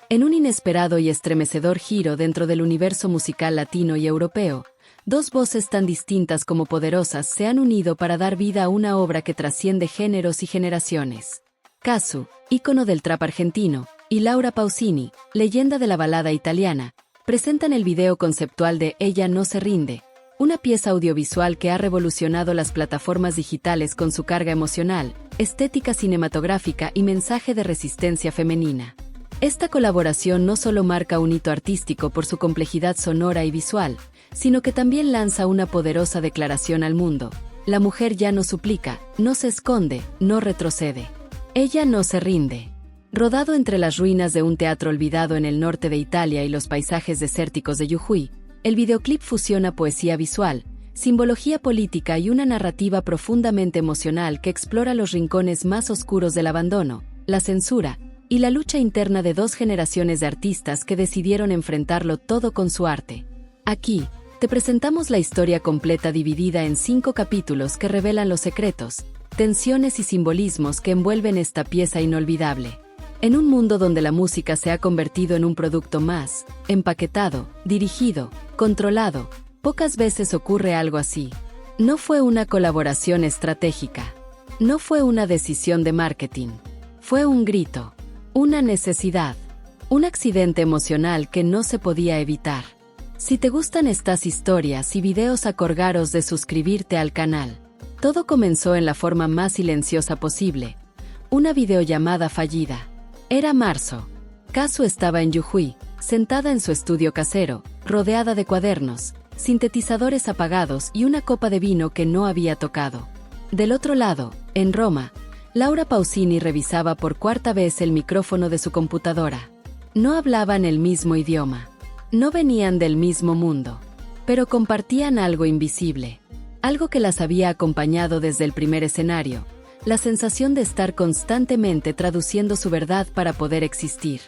En un inesperado y estremecedor giro dentro del universo musical latino y europeo, dos voces tan distintas como poderosas se han unido para dar vida a una obra que trasciende géneros y generaciones. Cazzu, ícono del trap argentino, y Laura Pausini, leyenda de la balada italiana, presentan el video conceptual de Ella no se rinde, una pieza audiovisual que ha revolucionado las plataformas digitales con su carga emocional, estética cinematográfica y mensaje de resistencia femenina. Esta colaboración no solo marca un hito artístico por su complejidad sonora y visual, sino que también lanza una poderosa declaración al mundo. La mujer ya no suplica, no se esconde, no retrocede. Ella no se rinde. Rodado entre las ruinas de un teatro olvidado en el norte de Italia y los paisajes desérticos de Jujuy, el videoclip fusiona poesía visual, simbología política y una narrativa profundamente emocional que explora los rincones más oscuros del abandono, la censura y la lucha interna de dos generaciones de artistas que decidieron enfrentarlo todo con su arte. Aquí, te presentamos la historia completa dividida en 5 capítulos que revelan los secretos, tensiones y simbolismos que envuelven esta pieza inolvidable. En un mundo donde la música se ha convertido en un producto más, empaquetado, dirigido, controlado, pocas veces ocurre algo así. No fue una colaboración estratégica. No fue una decisión de marketing. Fue un grito. Una necesidad. Un accidente emocional que no se podía evitar. Si te gustan estas historias y videos, acordaros de suscribirte al canal. Todo comenzó en la forma más silenciosa posible. Una videollamada fallida. Era marzo. Cazzu estaba en Jujuy, sentada en su estudio casero, rodeada de cuadernos, sintetizadores apagados y una copa de vino que no había tocado. Del otro lado, en Roma, Laura Pausini revisaba por cuarta vez el micrófono de su computadora. No hablaban el mismo idioma. No venían del mismo mundo. Pero compartían algo invisible. Algo que las había acompañado desde el primer escenario. La sensación de estar constantemente traduciendo su verdad para poder existir.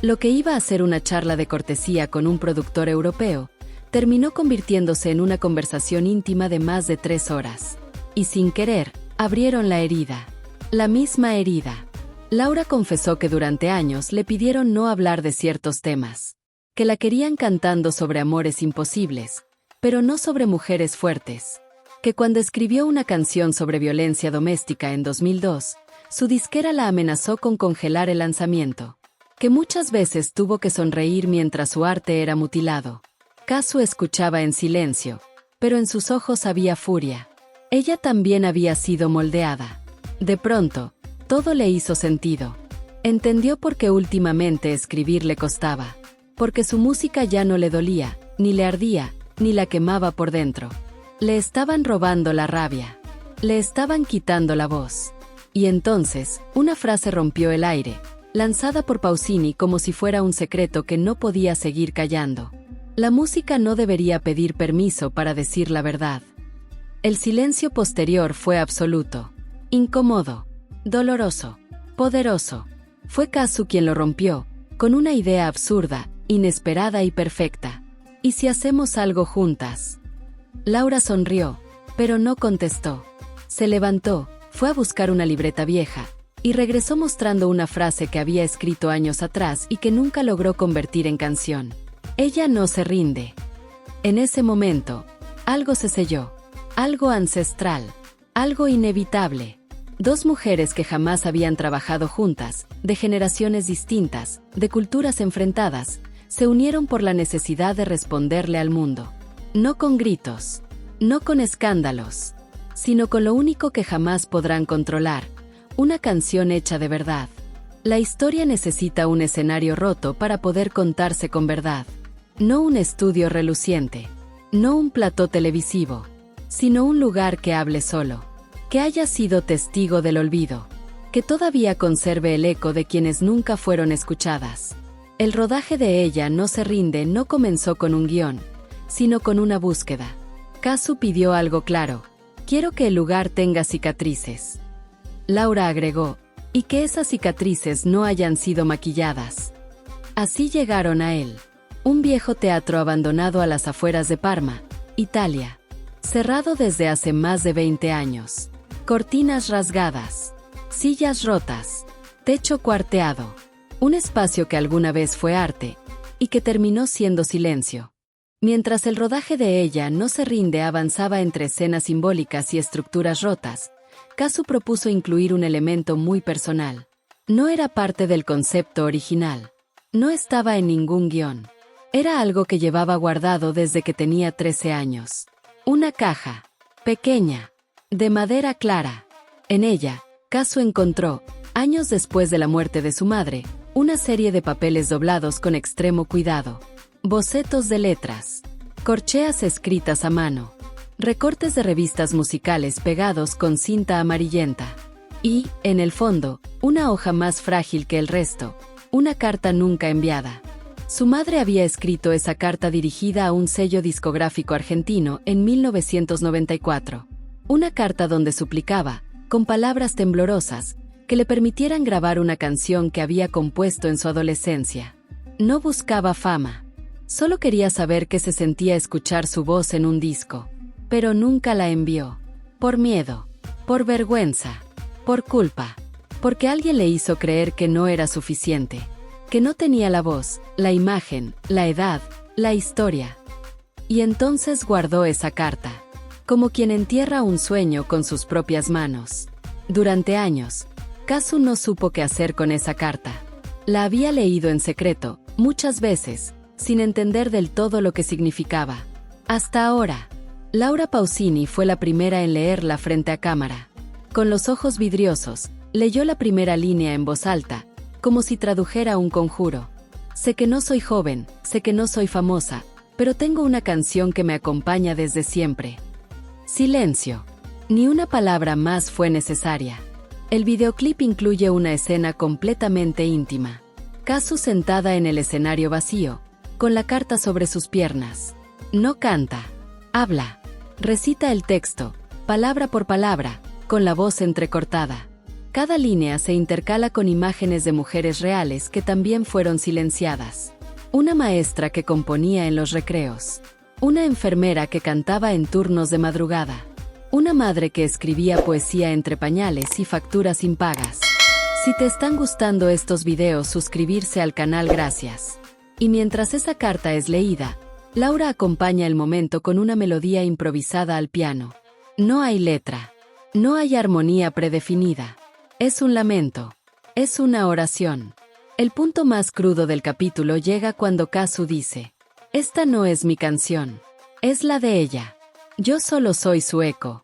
Lo que iba a ser una charla de cortesía con un productor europeo, terminó convirtiéndose en una conversación íntima de más de 3 horas. Y sin querer, abrieron la herida. La misma herida. Laura confesó que durante años le pidieron no hablar de ciertos temas. Que la querían cantando sobre amores imposibles, pero no sobre mujeres fuertes. Que cuando escribió una canción sobre violencia doméstica en 2002, su disquera la amenazó con congelar el lanzamiento. Que muchas veces tuvo que sonreír mientras su arte era mutilado. Cazzu escuchaba en silencio, pero en sus ojos había furia. Ella también había sido moldeada. De pronto, todo le hizo sentido. Entendió por qué últimamente escribir le costaba. Porque su música ya no le dolía, ni le ardía, ni la quemaba por dentro. Le estaban robando la rabia. Le estaban quitando la voz. Y entonces, una frase rompió el aire, lanzada por Pausini como si fuera un secreto que no podía seguir callando. La música no debería pedir permiso para decir la verdad. El silencio posterior fue absoluto. Incómodo, doloroso, poderoso. Fue Cazzu quien lo rompió, con una idea absurda, inesperada y perfecta. ¿Y si hacemos algo juntas? Laura sonrió, pero no contestó. Se levantó, fue a buscar una libreta vieja, y regresó mostrando una frase que había escrito años atrás y que nunca logró convertir en canción. Ella no se rinde. En ese momento, algo se selló. Algo ancestral. Algo inevitable. 2 mujeres que jamás habían trabajado juntas, de generaciones distintas, de culturas enfrentadas, se unieron por la necesidad de responderle al mundo. No con gritos, no con escándalos, sino con lo único que jamás podrán controlar, una canción hecha de verdad. La historia necesita un escenario roto para poder contarse con verdad. No un estudio reluciente, no un plató televisivo, sino un lugar que hable solo. Que haya sido testigo del olvido, que todavía conserve el eco de quienes nunca fueron escuchadas. El rodaje de Ella no se rinde no comenzó con un guión, sino con una búsqueda. Cazzu pidió algo claro: quiero que el lugar tenga cicatrices. Laura agregó: y que esas cicatrices no hayan sido maquilladas. Así llegaron a él. Un viejo teatro abandonado a las afueras de Parma, Italia. Cerrado desde hace más de 20 años. Cortinas rasgadas. Sillas rotas. Techo cuarteado. Un espacio que alguna vez fue arte, y que terminó siendo silencio. Mientras el rodaje de Ella no se rinde avanzaba entre escenas simbólicas y estructuras rotas, Kazu propuso incluir un elemento muy personal. No era parte del concepto original. No estaba en ningún guión. Era algo que llevaba guardado desde que tenía 13 años. Una caja, pequeña, de madera clara. En ella, Kazu encontró, años después de la muerte de su madre, una serie de papeles doblados con extremo cuidado. Bocetos de letras, corcheas escritas a mano, recortes de revistas musicales pegados con cinta amarillenta. Y, en el fondo, una hoja más frágil que el resto, una carta nunca enviada. Su madre había escrito esa carta dirigida a un sello discográfico argentino en 1994. Una carta donde suplicaba, con palabras temblorosas, que le permitieran grabar una canción que había compuesto en su adolescencia. No buscaba fama. Solo quería saber qué se sentía escuchar su voz en un disco. Pero nunca la envió. Por miedo. Por vergüenza. Por culpa. Porque alguien le hizo creer que no era suficiente. Que no tenía la voz, la imagen, la edad, la historia. Y entonces guardó esa carta. Como quien entierra un sueño con sus propias manos. Durante años, Kazu no supo qué hacer con esa carta. La había leído en secreto, muchas veces, sin entender del todo lo que significaba. Hasta ahora, Laura Pausini fue la primera en leerla frente a cámara. Con los ojos vidriosos, leyó la primera línea en voz alta, como si tradujera un conjuro. Sé que no soy joven, sé que no soy famosa, pero tengo una canción que me acompaña desde siempre. Silencio. Ni una palabra más fue necesaria. El videoclip incluye una escena completamente íntima. Kazu sentada en el escenario vacío, con la carta sobre sus piernas. No canta, habla, recita el texto, palabra por palabra, con la voz entrecortada. Cada línea se intercala con imágenes de mujeres reales que también fueron silenciadas. Una maestra que componía en los recreos. Una enfermera que cantaba en turnos de madrugada. Una madre que escribía poesía entre pañales y facturas impagas. Si te están gustando estos videos, suscribirse al canal, gracias. Y mientras esa carta es leída, Laura acompaña el momento con una melodía improvisada al piano. No hay letra. No hay armonía predefinida. Es un lamento. Es una oración. El punto más crudo del capítulo llega cuando Kazu dice: esta no es mi canción. Es la de ella. Yo solo soy su eco.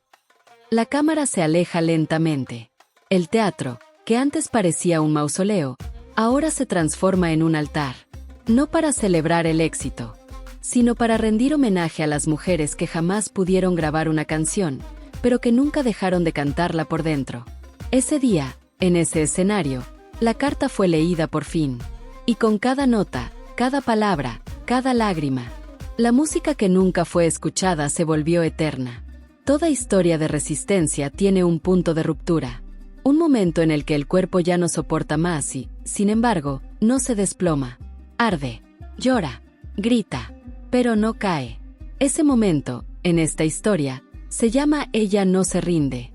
La cámara se aleja lentamente. El teatro, que antes parecía un mausoleo, ahora se transforma en un altar. No para celebrar el éxito, sino para rendir homenaje a las mujeres que jamás pudieron grabar una canción, pero que nunca dejaron de cantarla por dentro. Ese día, en ese escenario, la carta fue leída por fin. Y con cada nota, cada palabra, cada lágrima, la música que nunca fue escuchada se volvió eterna. Toda historia de resistencia tiene un punto de ruptura. Un momento en el que el cuerpo ya no soporta más y, sin embargo, no se desploma. Arde, llora, grita, pero no cae. Ese momento, en esta historia, se llama Ella no se rinde.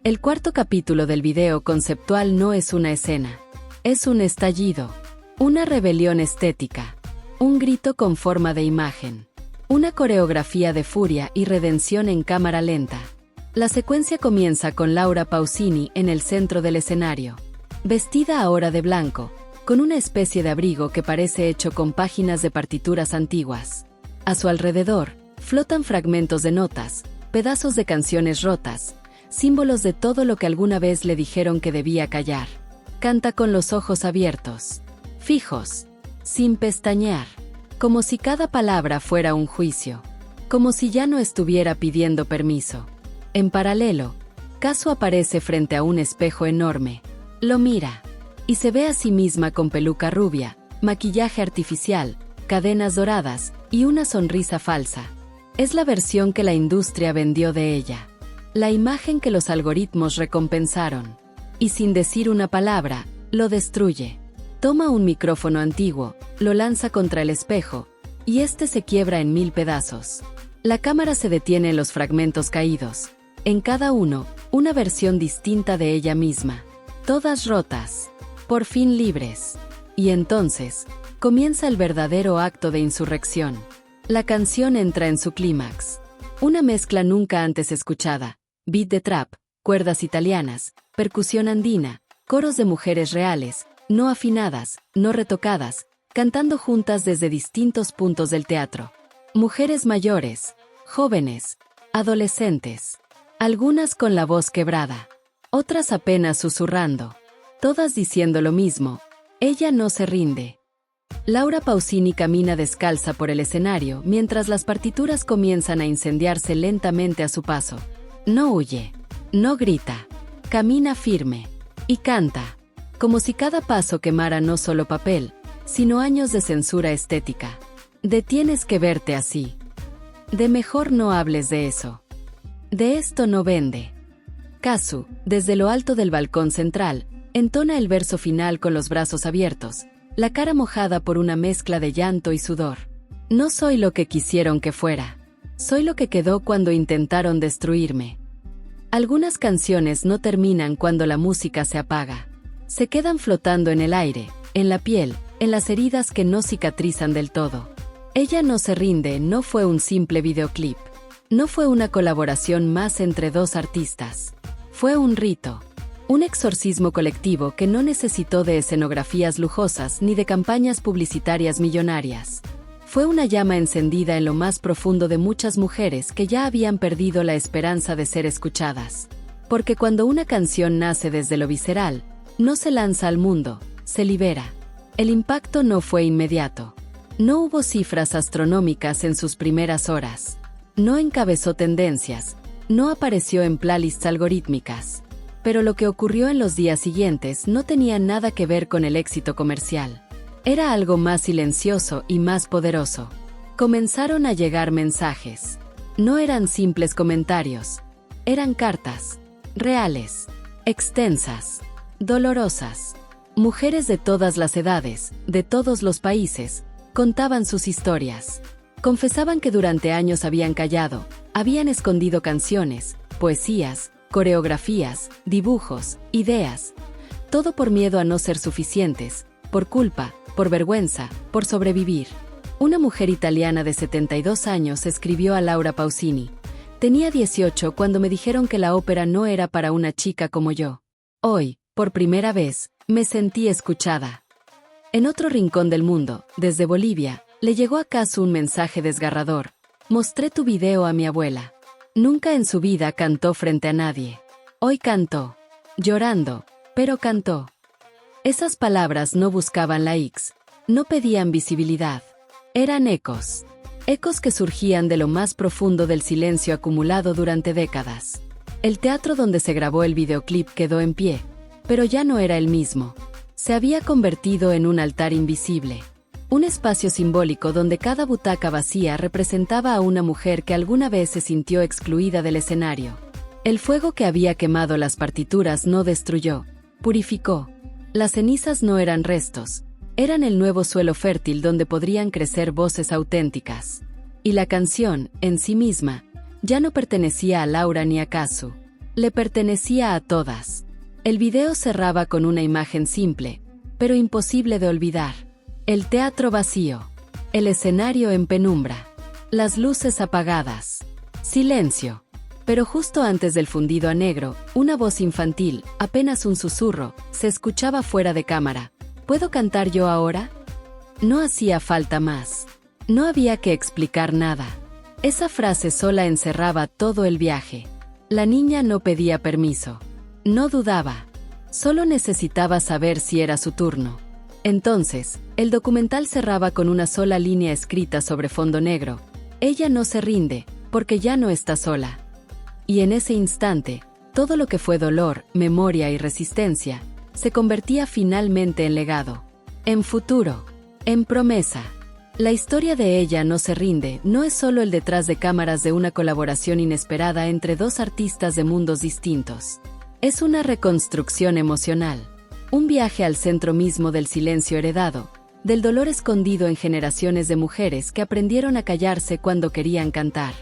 El cuarto capítulo del video conceptual no es una escena. Es un estallido. Una rebelión estética. Un grito con forma de imagen. Una coreografía de furia y redención en cámara lenta. La secuencia comienza con Laura Pausini en el centro del escenario. Vestida ahora de blanco, con una especie de abrigo que parece hecho con páginas de partituras antiguas. A su alrededor, flotan fragmentos de notas, pedazos de canciones rotas, símbolos de todo lo que alguna vez le dijeron que debía callar. Canta con los ojos abiertos, fijos, sin pestañear, como si cada palabra fuera un juicio, como si ya no estuviera pidiendo permiso. En paralelo, Kazu aparece frente a un espejo enorme. Lo mira, y se ve a sí misma con peluca rubia, maquillaje artificial, cadenas doradas y una sonrisa falsa. Es la versión que la industria vendió de ella. La imagen que los algoritmos recompensaron. Y sin decir una palabra, lo destruye. Toma un micrófono antiguo, lo lanza contra el espejo, y este se quiebra en 1000 pedazos. La cámara se detiene en los fragmentos caídos. En cada uno, una versión distinta de ella misma. Todas rotas. Por fin libres. Y entonces, comienza el verdadero acto de insurrección. La canción entra en su clímax. Una mezcla nunca antes escuchada, beat de trap, cuerdas italianas, percusión andina, coros de mujeres reales, no afinadas, no retocadas, cantando juntas desde distintos puntos del teatro. Mujeres mayores, jóvenes, adolescentes, algunas con la voz quebrada, otras apenas susurrando, todas diciendo lo mismo: ella no se rinde. Laura Pausini camina descalza por el escenario mientras las partituras comienzan a incendiarse lentamente a su paso. No huye, no grita, camina firme y canta, como si cada paso quemara no solo papel, sino años de censura estética. De tienes que verte así. De mejor no hables de eso. De esto no vende. Kazu, desde lo alto del balcón central, entona el verso final con los brazos abiertos, la cara mojada por una mezcla de llanto y sudor. No soy lo que quisieron que fuera. Soy lo que quedó cuando intentaron destruirme. Algunas canciones no terminan cuando la música se apaga. Se quedan flotando en el aire, en la piel, en las heridas que no cicatrizan del todo. Ella no se rinde no fue un simple videoclip. No fue una colaboración más entre dos artistas. Fue un rito. Un exorcismo colectivo que no necesitó de escenografías lujosas ni de campañas publicitarias millonarias. Fue una llama encendida en lo más profundo de muchas mujeres que ya habían perdido la esperanza de ser escuchadas. Porque cuando una canción nace desde lo visceral, no se lanza al mundo, se libera. El impacto no fue inmediato. No hubo cifras astronómicas en sus primeras horas. No encabezó tendencias, no apareció en playlists algorítmicas. Pero lo que ocurrió en los días siguientes no tenía nada que ver con el éxito comercial. Era algo más silencioso y más poderoso. Comenzaron a llegar mensajes. No eran simples comentarios. Eran cartas. Reales. Extensas. Dolorosas. Mujeres de todas las edades, de todos los países, contaban sus historias. Confesaban que durante años habían callado, habían escondido canciones, poesías, coreografías, dibujos, ideas. Todo por miedo a no ser suficientes, por culpa, por vergüenza, por sobrevivir. Una mujer italiana de 72 años escribió a Laura Pausini: tenía 18 cuando me dijeron que la ópera no era para una chica como yo. Hoy, por primera vez, me sentí escuchada. En otro rincón del mundo, desde Bolivia, le llegó a Kazu un mensaje desgarrador: mostré tu video a mi abuela. Nunca en su vida cantó frente a nadie. Hoy cantó. Llorando, pero cantó. Esas palabras no buscaban likes, no pedían visibilidad. Eran ecos. Ecos que surgían de lo más profundo del silencio acumulado durante décadas. El teatro donde se grabó el videoclip quedó en pie, pero ya no era el mismo. Se había convertido en un altar invisible. Un espacio simbólico donde cada butaca vacía representaba a una mujer que alguna vez se sintió excluida del escenario. El fuego que había quemado las partituras no destruyó, purificó. Las cenizas no eran restos, eran el nuevo suelo fértil donde podrían crecer voces auténticas. Y la canción, en sí misma, ya no pertenecía a Laura ni a Kazu. Le pertenecía a todas. El video cerraba con una imagen simple, pero imposible de olvidar. El teatro vacío. El escenario en penumbra. Las luces apagadas. Silencio. Pero justo antes del fundido a negro, una voz infantil, apenas un susurro, se escuchaba fuera de cámara. ¿Puedo cantar yo ahora? No hacía falta más. No había que explicar nada. Esa frase sola encerraba todo el viaje. La niña no pedía permiso. No dudaba. Solo necesitaba saber si era su turno. Entonces, el documental cerraba con una sola línea escrita sobre fondo negro: ella no se rinde, porque ya no está sola. Y en ese instante, todo lo que fue dolor, memoria y resistencia, se convertía finalmente en legado, en futuro, en promesa. La historia de Ella no se rinde no es solo el detrás de cámaras de una colaboración inesperada entre dos artistas de mundos distintos. Es una reconstrucción emocional. Un viaje al centro mismo del silencio heredado, del dolor escondido en generaciones de mujeres que aprendieron a callarse cuando querían cantar.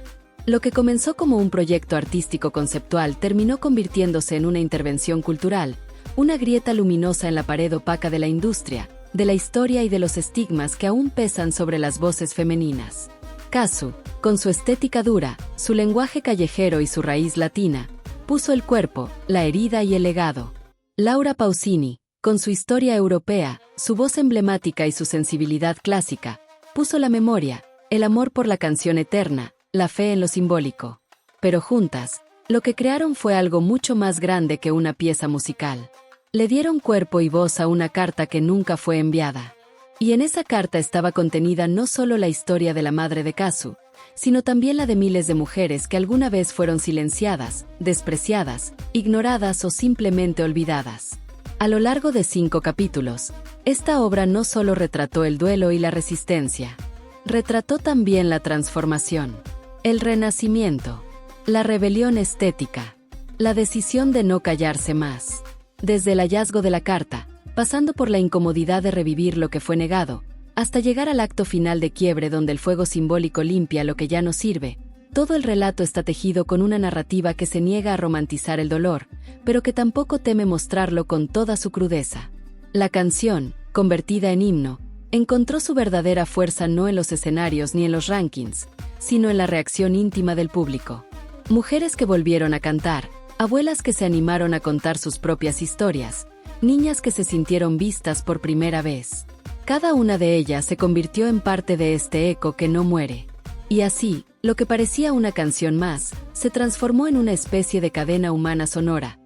Lo que comenzó como un proyecto artístico conceptual terminó convirtiéndose en una intervención cultural, una grieta luminosa en la pared opaca de la industria, de la historia y de los estigmas que aún pesan sobre las voces femeninas. Kazu, con su estética dura, su lenguaje callejero y su raíz latina, puso el cuerpo, la herida y el legado. Laura Pausini, con su historia europea, su voz emblemática y su sensibilidad clásica, puso la memoria, el amor por la canción eterna, la fe en lo simbólico. Pero juntas, lo que crearon fue algo mucho más grande que una pieza musical. Le dieron cuerpo y voz a una carta que nunca fue enviada. Y en esa carta estaba contenida no solo la historia de la madre de Kazu, sino también la de miles de mujeres que alguna vez fueron silenciadas, despreciadas, ignoradas o simplemente olvidadas. A lo largo de 5 capítulos, esta obra no solo retrató el duelo y la resistencia, retrató también la transformación, el renacimiento, la rebelión estética, la decisión de no callarse más. Desde el hallazgo de la carta, pasando por la incomodidad de revivir lo que fue negado, hasta llegar al acto final de quiebre donde el fuego simbólico limpia lo que ya no sirve, todo el relato está tejido con una narrativa que se niega a romantizar el dolor, pero que tampoco teme mostrarlo con toda su crudeza. La canción, convertida en himno, encontró su verdadera fuerza no en los escenarios ni en los rankings, sino en la reacción íntima del público. Mujeres que volvieron a cantar, abuelas que se animaron a contar sus propias historias, niñas que se sintieron vistas por primera vez. Cada una de ellas se convirtió en parte de este eco que no muere. Y así, lo que parecía una canción más, se transformó en una especie de cadena humana sonora.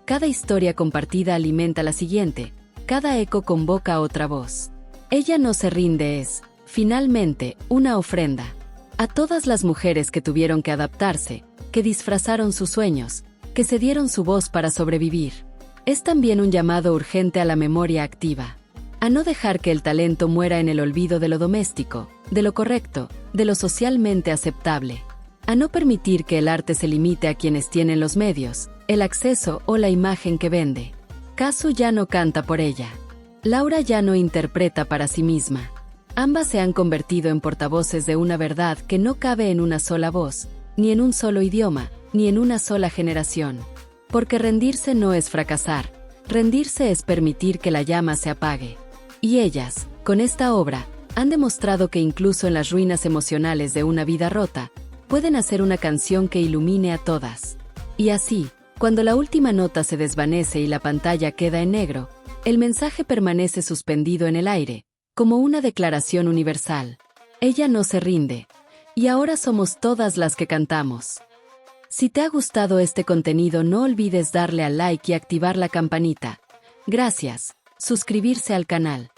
Cada historia compartida alimenta la siguiente, cada eco convoca a otra voz. Ella no se rinde es, finalmente, una ofrenda. A todas las mujeres que tuvieron que adaptarse, que disfrazaron sus sueños, que se dieron su voz para sobrevivir. Es también un llamado urgente a la memoria activa. A no dejar que el talento muera en el olvido de lo doméstico, de lo correcto, de lo socialmente aceptable. A no permitir que el arte se limite a quienes tienen los medios, el acceso o la imagen que vende. Kazu ya no canta por ella. Laura ya no interpreta para sí misma. Ambas se han convertido en portavoces de una verdad que no cabe en una sola voz, ni en un solo idioma, ni en una sola generación. Porque rendirse no es fracasar, rendirse es permitir que la llama se apague. Y ellas, con esta obra, han demostrado que incluso en las ruinas emocionales de una vida rota, pueden hacer una canción que ilumine a todas. Y así, cuando la última nota se desvanece y la pantalla queda en negro, el mensaje permanece suspendido en el aire, como una declaración universal. Ella no se rinde. Y ahora somos todas las que cantamos. Si te ha gustado este contenido, no olvides darle al like y activar la campanita. Gracias. Suscribirse al canal.